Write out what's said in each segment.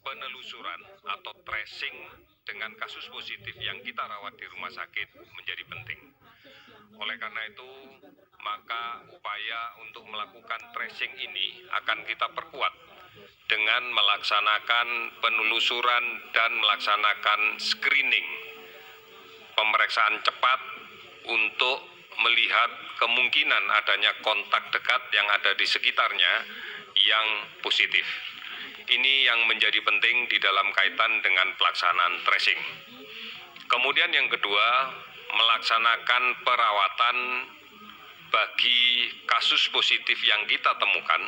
penelusuran atau tracing dengan kasus positif yang kita rawat di rumah sakit menjadi penting. Oleh karena itu, maka upaya untuk melakukan tracing ini akan kita perkuat dengan melaksanakan penelusuran dan melaksanakan screening, pemeriksaan cepat untuk melihat kemungkinan adanya kontak dekat yang ada di sekitarnya yang positif. Ini yang menjadi penting di dalam kaitan dengan pelaksanaan tracing. Kemudian yang kedua, melaksanakan perawatan bagi kasus positif yang kita temukan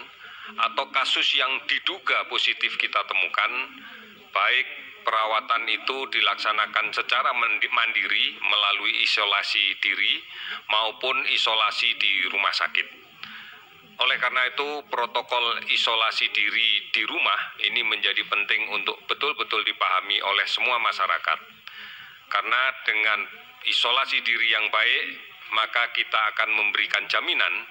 atau kasus yang diduga positif kita temukan, baik perawatan itu dilaksanakan secara mandiri melalui isolasi diri maupun isolasi di rumah sakit. Oleh karena itu, protokol isolasi diri di rumah ini menjadi penting untuk betul-betul dipahami oleh semua masyarakat. Karena dengan isolasi diri yang baik, maka kita akan memberikan jaminan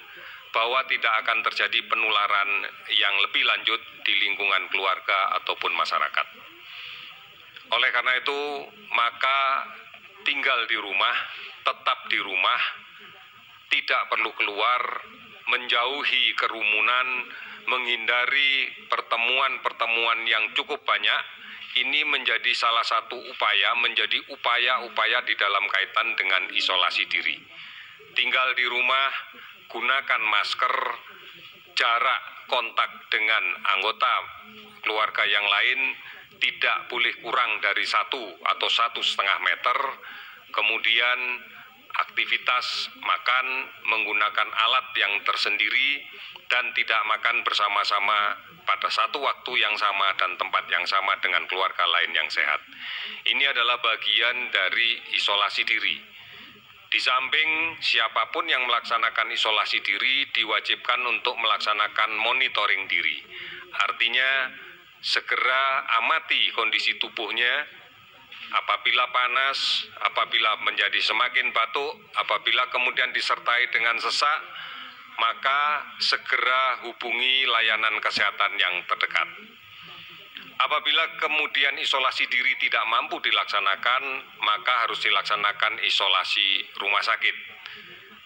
bahwa tidak akan terjadi penularan yang lebih lanjut di lingkungan keluarga ataupun masyarakat. Oleh karena itu, maka tinggal di rumah, tetap di rumah, tidak perlu keluar, menjauhi kerumunan, menghindari pertemuan-pertemuan yang cukup banyak. Ini menjadi salah satu menjadi upaya di dalam kaitan dengan isolasi diri. Tinggal di rumah, gunakan masker, jarak kontak dengan anggota keluarga yang lain tidak boleh kurang dari 1 atau 1,5 meter. Kemudian aktivitas makan menggunakan alat yang tersendiri dan tidak makan bersama-sama pada satu waktu yang sama dan tempat yang sama dengan keluarga lain yang sehat. Ini adalah bagian dari isolasi diri. Di samping siapapun yang melaksanakan isolasi diri diwajibkan untuk melaksanakan monitoring diri. Artinya segera amati kondisi tubuhnya. Apabila panas, apabila menjadi semakin batuk, apabila kemudian disertai dengan sesak, maka segera hubungi layanan kesehatan yang terdekat. Apabila kemudian isolasi diri tidak mampu dilaksanakan, maka harus dilaksanakan isolasi rumah sakit.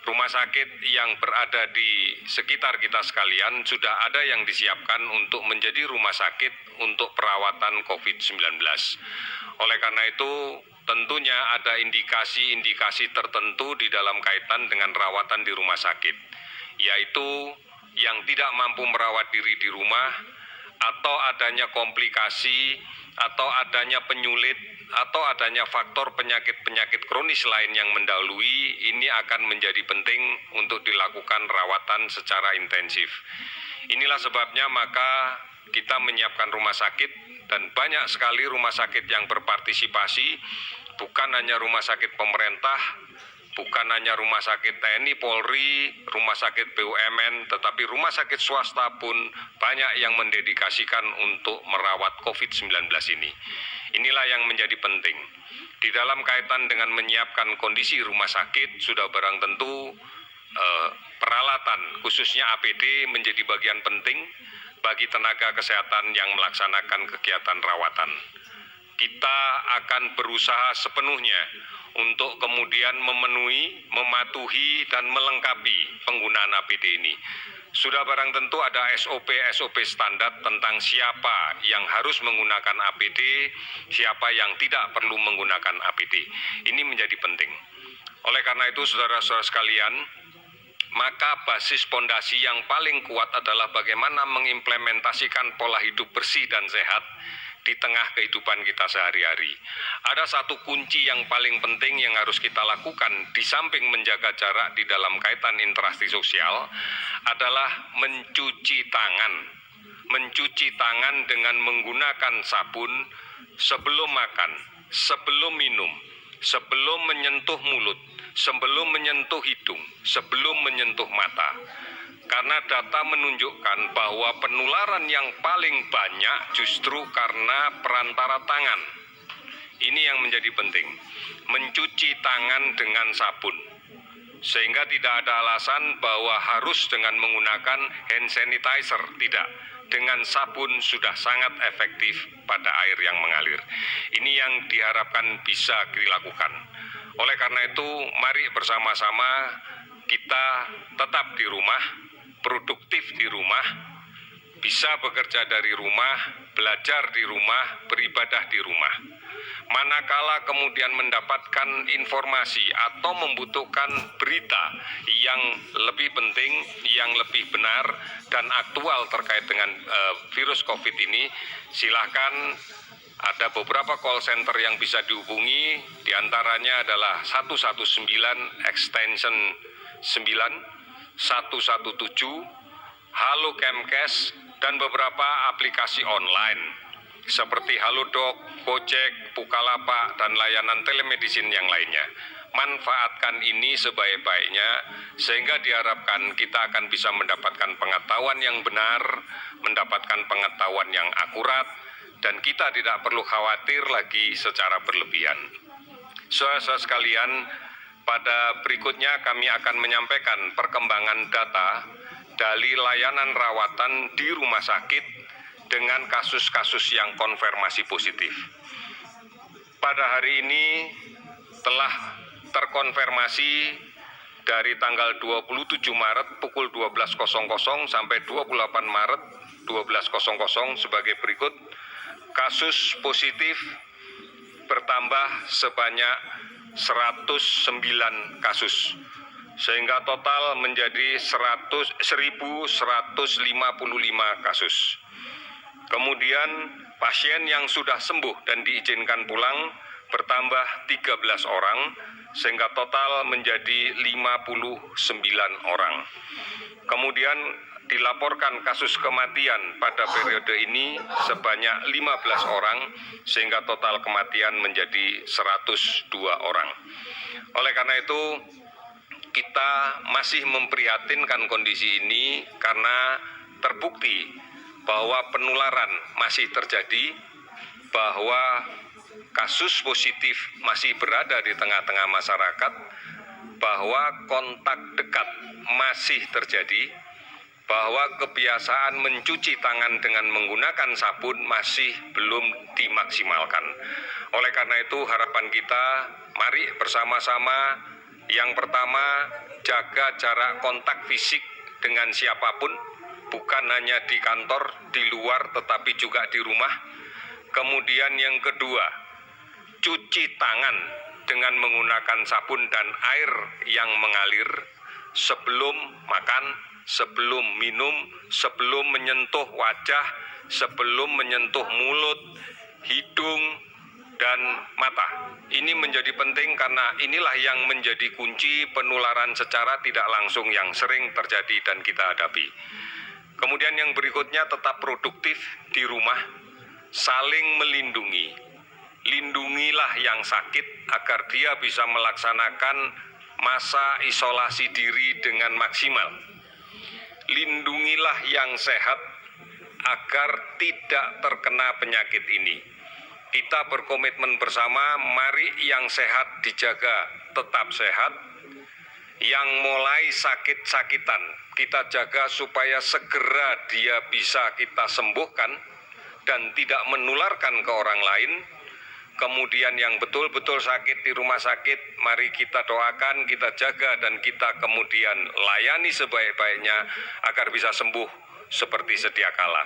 Rumah sakit yang berada di sekitar kita sekalian sudah ada yang disiapkan untuk menjadi rumah sakit untuk perawatan COVID-19. Oleh karena itu, tentunya ada indikasi-indikasi tertentu di dalam kaitan dengan rawatan di rumah sakit, yaitu yang tidak mampu merawat diri di rumah, atau adanya komplikasi, atau adanya penyulit, atau adanya faktor penyakit-penyakit kronis lain yang mendahului. Ini akan menjadi penting untuk dilakukan rawatan secara intensif. Inilah sebabnya maka kita menyiapkan rumah sakit, dan banyak sekali rumah sakit yang berpartisipasi, bukan hanya rumah sakit pemerintah, bukan hanya rumah sakit TNI, Polri, rumah sakit BUMN, tetapi rumah sakit swasta pun banyak yang mendedikasikan untuk merawat COVID-19 ini. Inilah yang menjadi penting. Di dalam kaitan dengan menyiapkan kondisi rumah sakit, sudah barang tentu peralatan, khususnya APD, menjadi bagian penting bagi tenaga kesehatan yang melaksanakan kegiatan rawatan. Kita akan berusaha sepenuhnya untuk kemudian memenuhi, mematuhi, dan melengkapi penggunaan APD ini. Sudah barang tentu ada SOP standar tentang siapa yang harus menggunakan APD, siapa yang tidak perlu menggunakan APD. Ini menjadi penting. Oleh karena itu, saudara-saudara sekalian, maka basis pondasi yang paling kuat adalah bagaimana mengimplementasikan pola hidup bersih dan sehat di tengah kehidupan kita sehari-hari. Ada satu kunci yang paling penting yang harus kita lakukan di samping menjaga jarak di dalam kaitan interaksi sosial adalah mencuci tangan. Mencuci tangan dengan menggunakan sabun sebelum makan, sebelum minum, sebelum menyentuh mulut, sebelum menyentuh hidung, sebelum menyentuh mata. Karena data menunjukkan bahwa penularan yang paling banyak justru karena perantara tangan. Ini yang menjadi penting. Mencuci tangan dengan sabun. Sehingga tidak ada alasan bahwa harus dengan menggunakan hand sanitizer. Tidak. dengan sabun sudah sangat efektif pada air yang mengalir. Ini yang diharapkan bisa dilakukan. Oleh karena itu, mari bersama-sama kita tetap di rumah, produktif di rumah, bisa bekerja dari rumah, belajar di rumah, beribadah di rumah. Manakala kemudian mendapatkan informasi atau membutuhkan berita yang lebih penting, yang lebih benar dan aktual terkait dengan virus COVID ini, silakan. Ada beberapa call center yang bisa dihubungi, diantaranya adalah 119 extension 9, 117, Halo Kemkes, dan beberapa aplikasi online seperti Halodoc, Gojek, Bukalapak, dan layanan telemedicine yang lainnya. Manfaatkan ini sebaik-baiknya sehingga diharapkan kita akan bisa mendapatkan pengetahuan yang benar, mendapatkan pengetahuan yang akurat, dan kita tidak perlu khawatir lagi secara berlebihan. Saudara-saudara sekalian, pada berikutnya kami akan menyampaikan perkembangan data dari layanan rawatan di rumah sakit dengan kasus-kasus yang konfirmasi positif. Pada hari ini telah terkonfirmasi dari tanggal 27 Maret pukul 12.00 sampai 28 Maret 12.00 sebagai berikut. Kasus positif bertambah sebanyak 109 kasus, sehingga total menjadi 1.155 kasus. Kemudian pasien yang sudah sembuh dan diizinkan pulang bertambah 13 orang, sehingga total menjadi 59 orang. Kemudian dilaporkan kasus kematian pada periode ini sebanyak 15 orang, sehingga total kematian menjadi 102 orang. Oleh karena itu, kita masih memprihatinkan kondisi ini karena terbukti bahwa penularan masih terjadi, bahwa kasus positif masih berada di tengah-tengah masyarakat, bahwa kontak dekat masih terjadi, bahwa kebiasaan mencuci tangan dengan menggunakan sabun masih belum dimaksimalkan. Oleh karena itu, harapan kita, mari bersama-sama, yang pertama, jaga jarak kontak fisik dengan siapapun, bukan hanya di kantor, di luar, tetapi juga di rumah. Kemudian yang kedua, cuci tangan dengan menggunakan sabun dan air yang mengalir sebelum makan, sebelum minum, sebelum menyentuh wajah, sebelum menyentuh mulut, hidung, dan mata. Ini menjadi penting karena inilah yang menjadi kunci penularan secara tidak langsung yang sering terjadi dan kita hadapi. Kemudian yang berikutnya, tetap produktif di rumah, saling melindungi. Lindungilah yang sakit agar dia bisa melaksanakan masa isolasi diri dengan maksimal. Lindungilah yang sehat agar tidak terkena penyakit ini. Kita berkomitmen bersama, mari yang sehat dijaga tetap sehat. Yang mulai sakit-sakitan, kita jaga supaya segera dia bisa kita sembuhkan dan tidak menularkan ke orang lain. Kemudian yang betul-betul sakit di rumah sakit, mari kita doakan, kita jaga, dan kita kemudian layani sebaik-baiknya agar bisa sembuh seperti sedia kala.